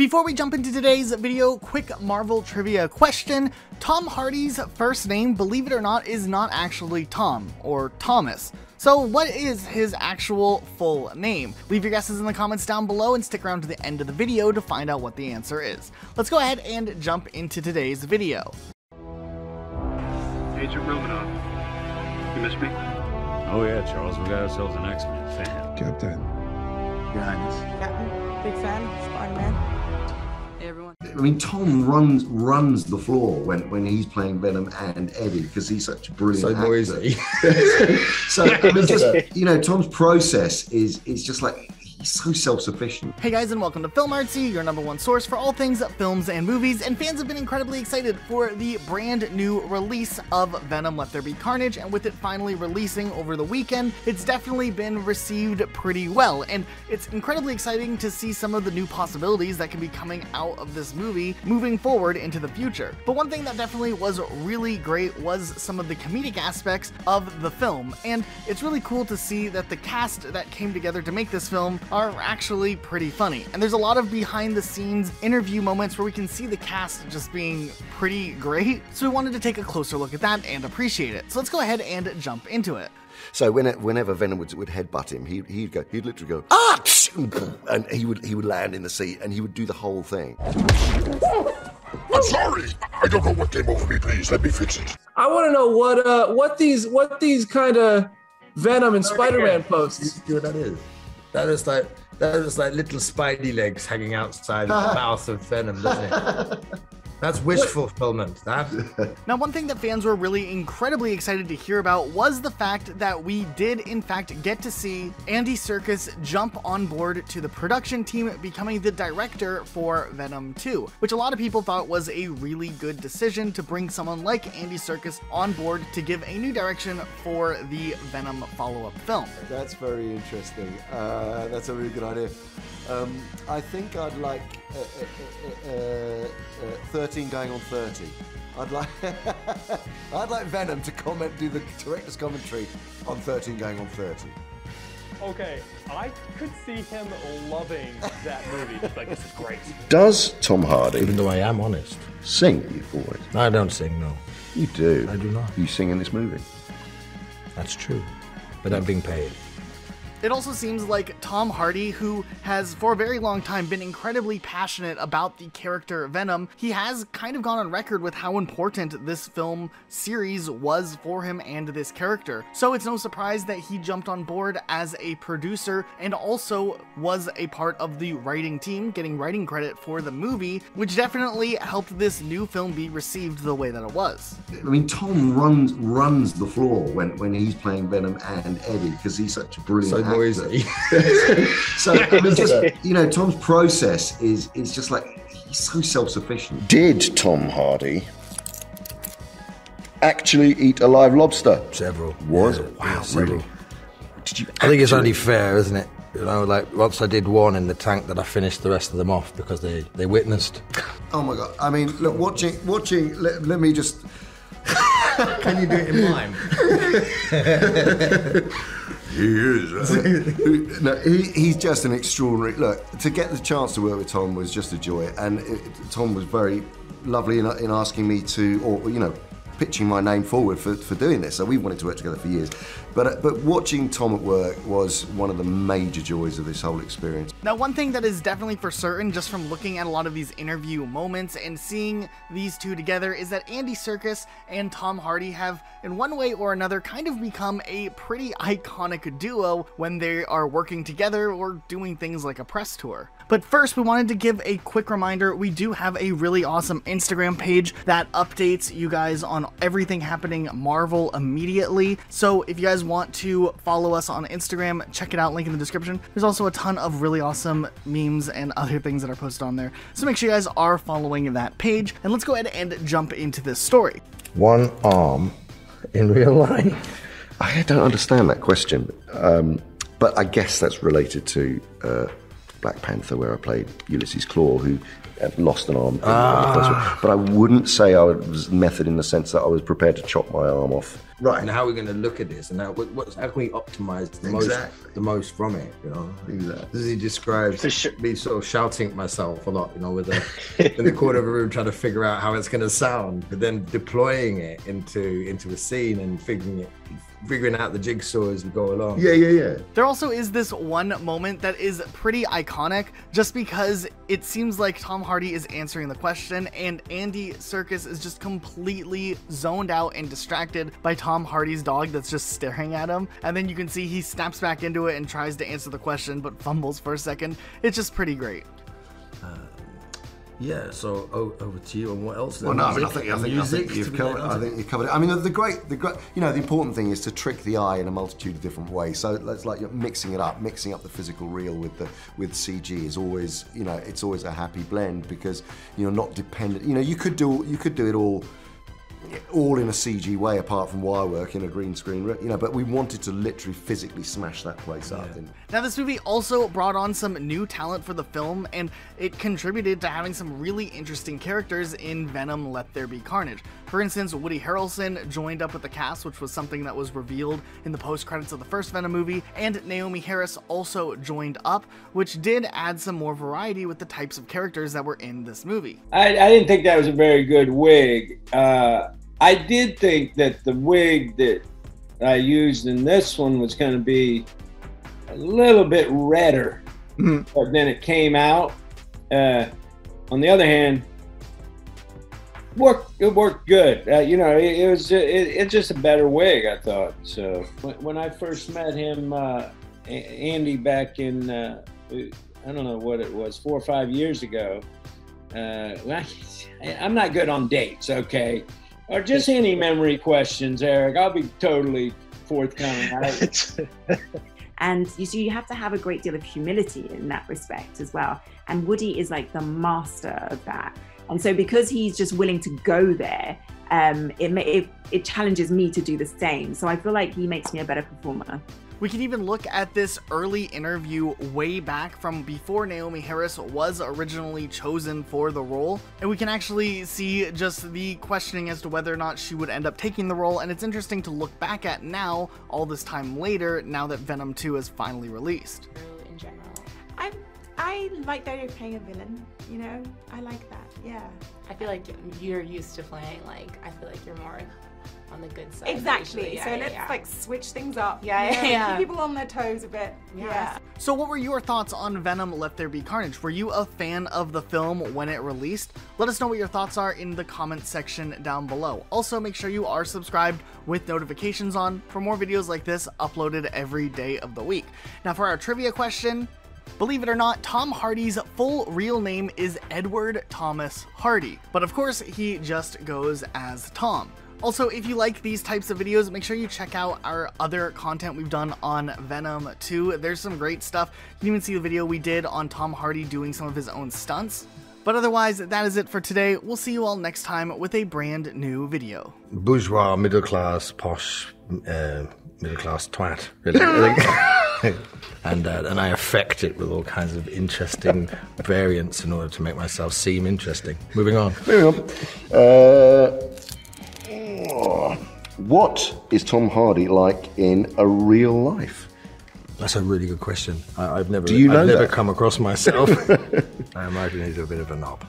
Before we jump into today's video, quick Marvel trivia question. Tom Hardy's first name, believe it or not, is not actually Tom or Thomas. So what is his actual full name? Leave your guesses in the comments down below and stick around to the end of the video to find out what the answer is. Let's go ahead and jump into today's video. Agent Romanoff, you miss me? Oh yeah, Charles, we got ourselves an X-Men fan. Captain. Your Highness. Captain, big fan, Spider-Man. Hey everyone. I mean, Tom runs the floor when he's playing Venom and Eddie because he's such a brilliant actor. Noisy. So I mean, just Tom's process is just like he's so self-sufficient. Hey guys, and welcome to Film Artsy, your #1 source for all things films and movies, and fans have been incredibly excited for the brand new release of Venom Let There Be Carnage, and with it finally releasing over the weekend, it's definitely been received pretty well, and it's incredibly exciting to see some of the new possibilities that can be coming out of this movie moving forward into the future. But one thing that definitely was really great was some of the comedic aspects of the film, and it's really cool to see that the cast that came together to make this film are actually pretty funny. And there's a lot of behind the scenes interview moments where we can see the cast just being pretty great. So we wanted to take a closer look at that and appreciate it. So let's go ahead and jump into it. So whenever Venom would headbutt him, he'd literally go, ah! And he would land in the seat and he would do the whole thing. I'm sorry. I don't know what came over me. Please let me fix it. I want to know what these kind of Venom and Spider-Man posts. See what that is? That is like little Spidey legs hanging outside the mouth of Venom, doesn't it? That's wish fulfillment. Now, one thing that fans were really incredibly excited to hear about was the fact that we did in fact get to see Andy Serkis jump on board to the production team, becoming the director for Venom 2, which a lot of people thought was a really good decision to bring someone like Andy Serkis on board to give a new direction for the Venom follow-up film. That's very interesting. That's a really good idea. I think I'd like 13 going on 30. I'd like Venom to do the director's commentary on 13 going on 30. Okay, I could see him loving that movie. Just like, this is great. Does Tom Hardy, Even though I am honest. sing always? I don't sing, no. You do. I do not. You sing in this movie. That's true. But I'm being paid. It also seems like Tom Hardy, who has for a very long time been incredibly passionate about the character Venom, he has kind of gone on record with how important this film series was for him and this character. So it's no surprise that he jumped on board as a producer and also was a part of the writing team, getting writing credit for the movie, which definitely helped this new film be received the way that it was. I mean, Tom runs the floor when he's playing Venom and Eddie because he's such a brilliant actor. Noisy. So I mean, just Tom's process is just like he's so self-sufficient. Did Tom Hardy actually eat a live lobster? Several. Was Yeah, it? Wow, several. really? Did you? I think it's actually- only fair, isn't it? You know, like once I did one in the tank, that I finished the rest of them off because they witnessed. Oh my God! I mean, look, watching. Let me just. Can you do it in mime? He is. No, he's just an extraordinary. Look, to get the chance to work with Tom was just a joy, and Tom was very lovely in asking me to, pitching my name forward for doing this. So we wanted to work together for years. But watching Tom at work was one of the major joys of this whole experience. Now, one thing that is definitely for certain, just from looking at a lot of these interview moments and seeing these two together, is that Andy Serkis and Tom Hardy have, in one way or another, kind of become a pretty iconic duo when they are working together or doing things like a press tour. But first, we wanted to give a quick reminder, we do have a really awesome Instagram page that updates you guys on everything happening Marvel immediately. So if you guys want to follow us on Instagram, check it out, link in the description. There's also a ton of really awesome memes and other things that are posted on there. So make sure you guys are following that page. And let's go ahead and jump into this story. One arm in real life. I don't understand that question, but I guess that's related to Black Panther, where I played Ulysses Claw, who lost an arm. But I wouldn't say I was method in the sense that I was prepared to chop my arm off. Right. And how are we going to look at this? And how can we optimize the most from it? You know, exactly. As he describes me sort of shouting at myself a lot, you know, with in the corner of a room trying to figure out how it's going to sound, but then deploying it into a scene and figuring out the jigsaw as we go along. Yeah. There also is this one moment that is pretty iconic just because it seems like Tom Hardy is answering the question and Andy Serkis is just completely zoned out and distracted by Tom Hardy's dog that's just staring at him. And then you can see he snaps back into it and tries to answer the question but fumbles for a second. It's just pretty great. Yeah, so over to you. And what else? Well, no, I think you've covered. I think you covered it. I mean, the great, you know, the important thing is to trick the eye in a multitude of different ways. So that's like you're mixing it up, mixing up the physical real with CG is always, you know, it's always a happy blend because you're not dependent. You know, you could do it all in a CG way, apart from wire work in a green screen, you know, but we wanted to literally physically smash that place up. Now, this movie also brought on some new talent for the film, and it contributed to having some really interesting characters in Venom: Let There Be Carnage. For instance, Woody Harrelson joined up with the cast, which was something that was revealed in the post-credits of the first Venom movie, and Naomi Harris also joined up, which did add some more variety with the types of characters that were in this movie. I didn't think that was a very good wig. I did think that the wig that I used in this one was going to be a little bit redder, but then it came out. On the other hand, it worked good. You know, it's just a better wig, I thought. So when I first met him, Andy, back in I don't know what it was, 4 or 5 years ago. I'm not good on dates, okay? Or just any memory questions, Eric. I'll be totally forthcoming. And you have to have a great deal of humility in that respect as well. And Woody is like the master of that. And so because he's just willing to go there, it challenges me to do the same. So I feel like he makes me a better performer. We can even look at this early interview way back from before Naomi Harris was originally chosen for the role, and we can actually see just the questioning as to whether or not she would end up taking the role, and it's interesting to look back at now, all this time later, now that Venom 2 is finally released. In general, I like the idea of playing a villain, you know? I like that, yeah. I feel like you're used to playing, like, I feel like you're more on the good side. Exactly. Yeah, so let's like switch things up. Yeah. Keep people on their toes a bit. Yeah. So what were your thoughts on Venom: Let There Be Carnage? Were you a fan of the film when it released? Let us know what your thoughts are in the comment section down below. Also, make sure you are subscribed with notifications on for more videos like this uploaded every day of the week. Now for our trivia question, believe it or not, Tom Hardy's full real name is Edward Thomas Hardy, but of course he just goes as Tom. Also, if you like these types of videos, make sure you check out our other content we've done on Venom 2. There's some great stuff. You can even see the video we did on Tom Hardy doing some of his own stunts. But otherwise, that is it for today. We'll see you all next time with a brand new video. Bourgeois, middle class, posh, middle class twat, really. And I affect it with all kinds of interesting variants in order to make myself seem interesting. Moving on. What is Tom Hardy like in a real life? That's a really good question. I've never come across myself. I imagine he's a bit of a knob.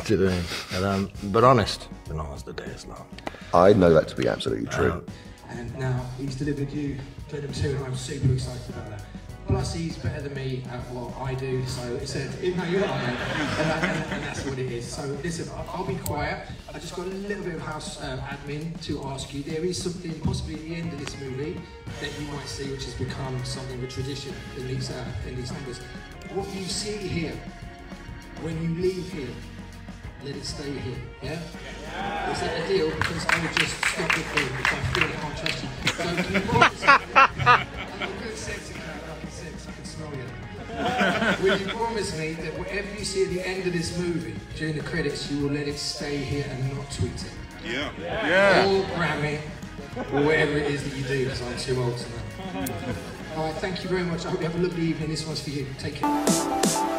Do you know what I mean? But honest, as long as the day is long. I know that to be absolutely true. And now he's delivered you Venom 2, and I'm super excited about that. Plus, he's better than me at what I do, so it's no, you are, mate. And that's what it is. So listen, I'll be quiet. I just got a little bit of house admin to ask you. There is something possibly at the end of this movie that you might see, which has become something of a tradition in these numbers. What you see here, when you leave here, let it stay here, yeah? Is that a deal? Because I would just stop the film if I feel I can't trust you. So can you promise me? I'm a good sexy cat, I can smell you. Will you promise me that whatever you see at the end of this movie, during the credits, you will let it stay here and not tweet it? Yeah. Or Grammy, or whatever it is that you do, because I'm too old to know. All right, thank you very much. I hope you have a lovely evening. This one's for you. Take care.